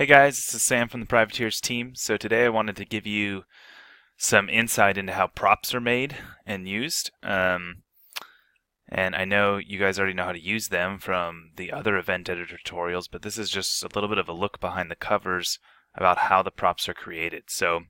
Hey guys, this is Sam from the Privateers team. So today I wanted to give you some insight into how props are made and used. And I know you guys already know how to use them from the other event editor tutorials, but this is just a little bit of a look behind the covers about how the props are created. So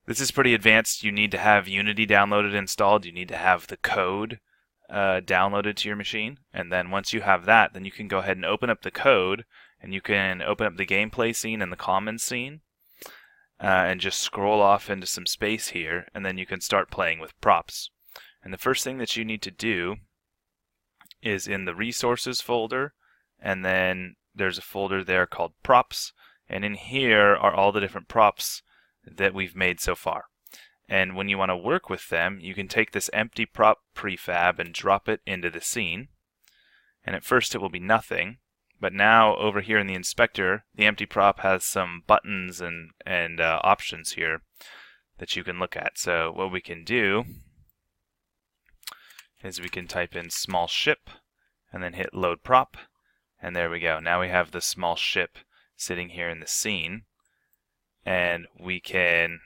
this is pretty advanced. You need to have Unity downloaded and installed. You need to have the code downloaded to your machine. And then once you have that, then you can go ahead and open up the code and you can open up the gameplay scene and the commons scene and just scroll off into some space here, and then you can start playing with props. And the first thing that you need to do is in the resources folder, and then there's a folder there called props, and in here are all the different props that we've made so far. And when you want to work with them, you can take this empty prop prefab and drop it into the scene. And at first it will be nothing. But now over here in the inspector, the empty prop has some buttons and options here that you can look at. So what we can do is we can type in small ship and then hit load prop. And there we go. Now we have the small ship sitting here in the scene. And we can,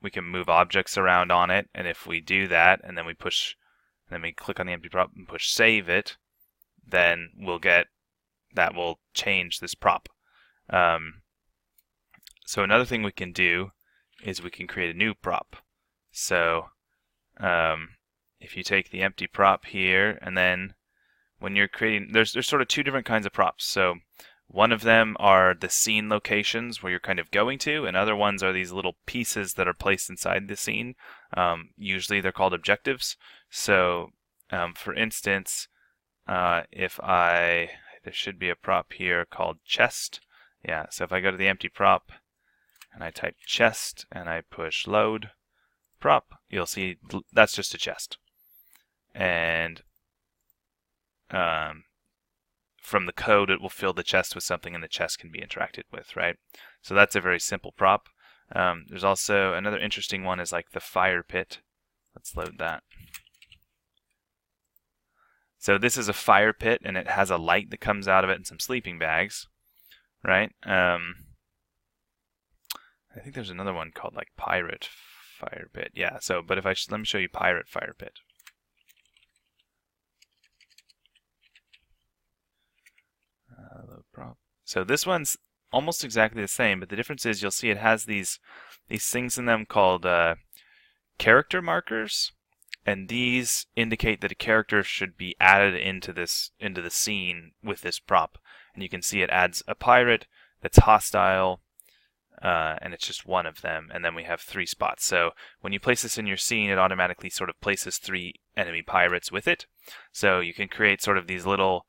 we can move objects around on it. And if we do that and then we click on the empty prop and push save it, then that will change this prop. So another thing we can do is we can create a new prop. So if you take the empty prop here, and then when you're creating, there's sort of two different kinds of props. So one of them are the scene locations where you're kind of going to, and other ones are these little pieces that are placed inside the scene. Usually they're called objectives. So for instance, there should be a prop here called chest. Yeah, so if I go to the empty prop and I type chest and I push load prop, you'll see that's just a chest. And from the code, it will fill the chest with something and the chest can be interacted with, right? So that's a very simple prop. There's also another interesting one is like the fire pit. Let's load that. So this is a fire pit, and it has a light that comes out of it and some sleeping bags, right? I think there's another one called like pirate fire pit. Yeah. So, but let me show you pirate fire pit. Load prop. So this one's almost exactly the same, but the difference is you'll see it has these things in them called character markers. And these indicate that a character should be added into the scene with this prop. And you can see it adds a pirate that's hostile, and it's just one of them. And then we have 3 spots. So when you place this in your scene, it automatically sort of places 3 enemy pirates with it. So you can create sort of these little,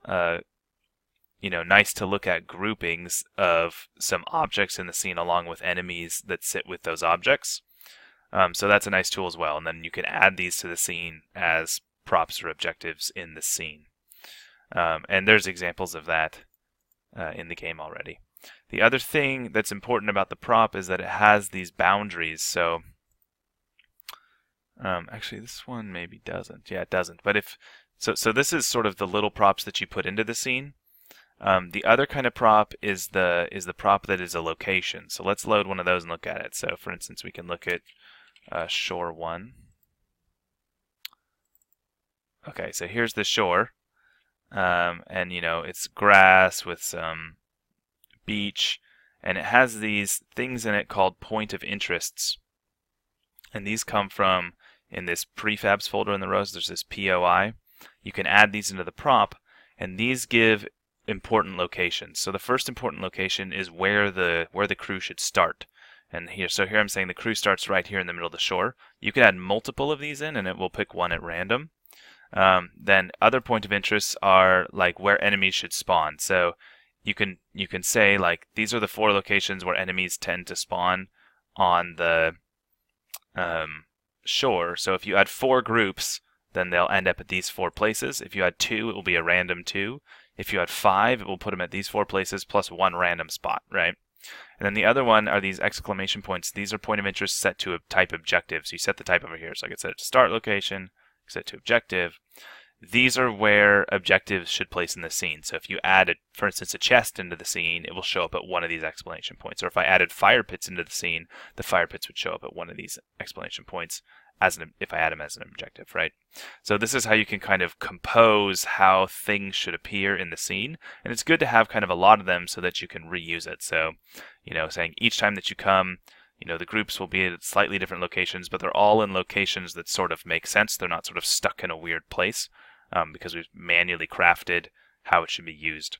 nice to look at groupings of some objects in the scene along with enemies that sit with those objects. So that's a nice tool as well, and then you can add these to the scene as props or objectives in the scene. And there's examples of that in the game already. The other thing that's important about the prop is that it has these boundaries. So actually this one maybe doesn't. Yeah, it doesn't. But so this is sort of the little props that you put into the scene. The other kind of prop is the prop that is a location. So let's load one of those and look at it. So for instance, we can look at shore 1. Okay, so here's the shore, and it's grass with some beach, and it has these things in it called point of interests, and these come from in this prefabs folder in the rows. There's this POI. You can add these into the prop, and these give important locations. So the first important location is where the crew should start. And here I'm saying the crew starts right here in the middle of the shore. You can add multiple of these in, and it will pick one at random. Then other point of interests are like where enemies should spawn. So you can say like these are the 4 locations where enemies tend to spawn on the shore. So if you add 4 groups, then they'll end up at these 4 places. If you add 2, it will be a random 2. If you add 5, it will put them at these 4 places plus 1 random spot, right? And then the other one are these exclamation points. These are point of interest set to a type objective. So you set the type over here. So I can set it to start location, set it to objective. these are where objectives should place in the scene. So if you add, for instance, a chest into the scene, it will show up at one of these exclamation points. Or if I added fire pits into the scene, the fire pits would show up at one of these exclamation points if I add them as an objective, right? So this is how you can kind of compose how things should appear in the scene. And it's good to have kind of a lot of them so that you can reuse it. So, saying each time that you come, the groups will be at slightly different locations, but they're all in locations that sort of make sense. They're not sort of stuck in a weird place because we've manually crafted how it should be used.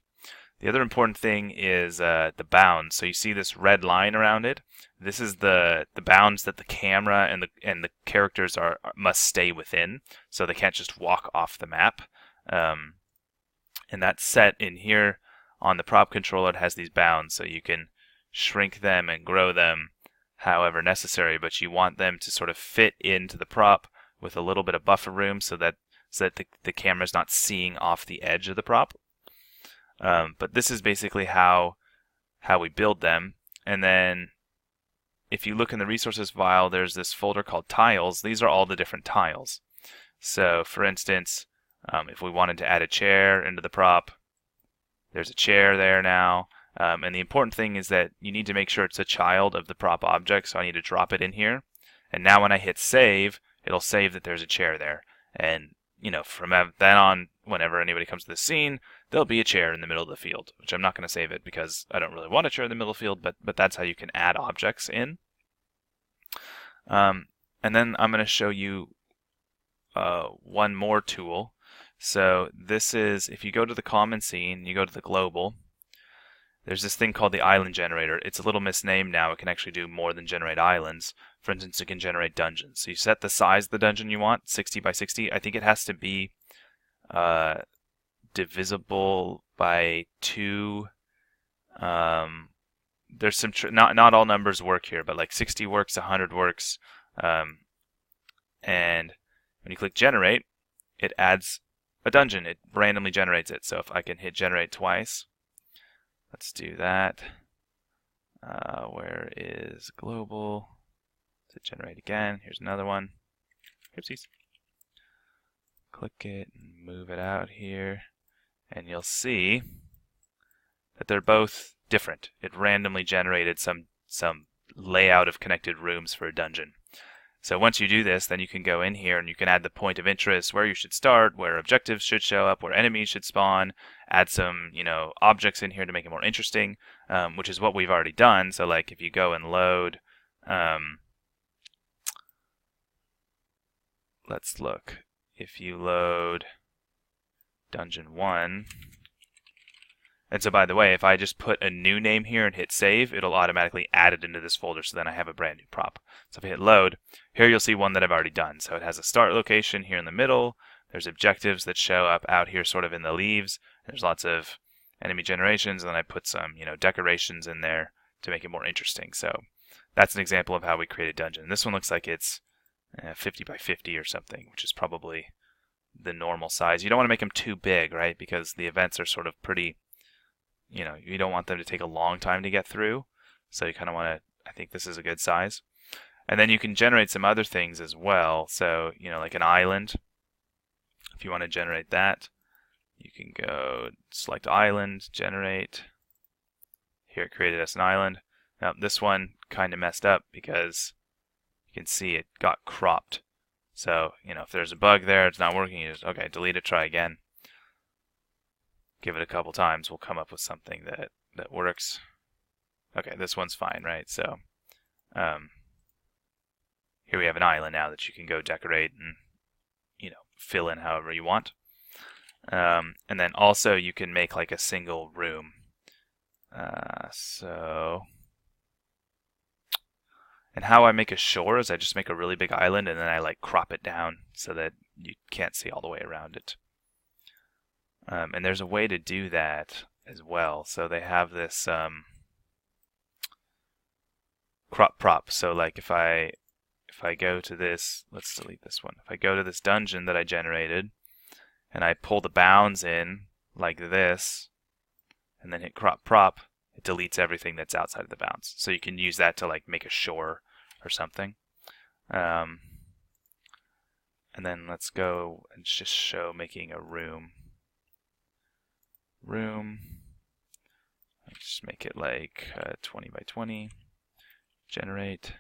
The other important thing is the bounds. So you see this red line around it. This is the bounds that the camera and the characters must stay within. So they can't just walk off the map. And that's set in here on the prop controller. It has these bounds, so you can shrink them and grow them however necessary, but you want them to sort of fit into the prop with a little bit of buffer room so that the camera's not seeing off the edge of the prop. But this is basically how we build them. And then if you look in the resources file, there's this folder called tiles. These are all the different tiles. So for instance, if we wanted to add a chair into the prop, there's a chair there now. And the important thing is that you need to make sure it's a child of the prop object, so I need to drop it in here. And now when I hit save, it'll save that there's a chair there. And from then on, whenever anybody comes to the scene, there'll be a chair in the middle of the field, which I'm not going to save it because I don't really want a chair in the middle of the field, but that's how you can add objects in. And then I'm going to show you one more tool. So this is, if you go to the common scene, you go to the global, there's this thing called the island generator. It's a little misnamed now. It can actually do more than generate islands. For instance, it can generate dungeons. So you set the size of the dungeon you want, 60 by 60. I think it has to be divisible by 2. There's some not all numbers work here, but like 60 works, 100 works. And when you click generate, it adds a dungeon. It randomly generates it. So if I can hit generate twice, let's do that. Where is global? To generate again. Here's another one. Oopsies. Click it and move it out here, and you'll see that they're both different. It randomly generated some layout of connected rooms for a dungeon. So once you do this, then you can go in here and you can add the point of interest, where you should start, where objectives should show up, where enemies should spawn, add some, objects in here to make it more interesting, which is what we've already done. So like if you go and load, let's look. If you load Dungeon 1, and so by the way, if I just put a new name here and hit save, it'll automatically add it into this folder, so then I have a brand new prop. So if I hit load, here you'll see one that I've already done. So it has a start location here in the middle, there's objectives that show up out here sort of in the leaves, there's lots of enemy generations, and then I put some decorations in there to make it more interesting. So that's an example of how we create a dungeon. This one looks like it's 50 by 50 or something, which is probably the normal size. You don't want to make them too big, right? Because the events are sort of pretty, you don't want them to take a long time to get through. So you kind of want to, I think this is a good size. And then you can generate some other things as well. So, like an island. If you want to generate that, you can go select island, generate. Here it created us an island. Now this one kind of messed up because you can see it got cropped. So, if there's a bug there, it's not working, you just, okay, delete it, try again. Give it a couple times, we'll come up with something that works. Okay, this one's fine, right? So, here we have an island now that you can go decorate and, fill in however you want. And then also you can make like a single room. And how I make a shore is I just make a really big island and then I like crop it down so that you can't see all the way around it. And there's a way to do that as well. So they have this crop prop. So like if I go to this, let's delete this one. If I go to this dungeon that I generated and I pull the bounds in like this and then hit crop prop, it deletes everything that's outside of the bounds. So you can use that to like make a shore or something. And And then let's go and just show making a room. Just make it like 20 by 20. Generate.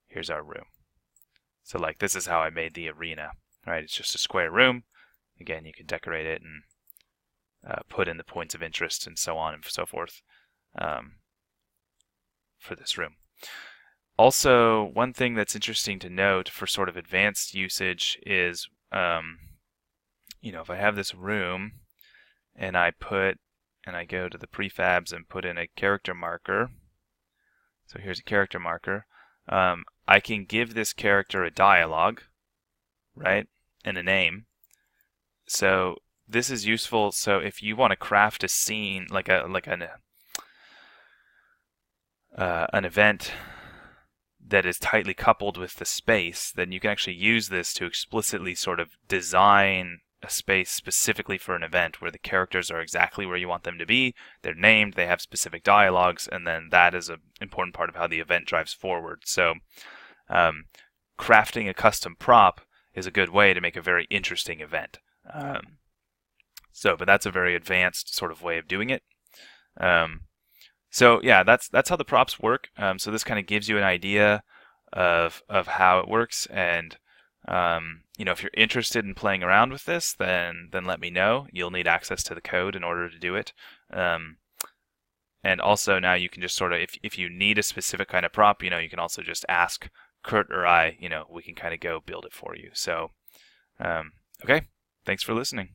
Here's our room. So like this is how I made the arena. Right? It's just a square room. Again, you can decorate it and put in the points of interest and so on and so forth for this room. Also, one thing that's interesting to note for sort of advanced usage is, if I have this room and I go to the prefabs and put in a character marker. So here's a character marker. I can give this character a dialogue, right, and a name. So this is useful. So if you want to craft a scene like an event that is tightly coupled with the space, then you can actually use this to explicitly sort of design a space specifically for an event where the characters are exactly where you want them to be, they're named, they have specific dialogues, and then that is an important part of how the event drives forward. So crafting a custom prop is a good way to make a very interesting event. But that's a very advanced sort of way of doing it. So yeah, that's how the props work. So this kind of gives you an idea of how it works, and if you're interested in playing around with this, then let me know. You'll need access to the code in order to do it. And also now you can just sort of, if you need a specific kind of prop, you can also just ask Kurt or I. We can kind of go build it for you. So okay, thanks for listening.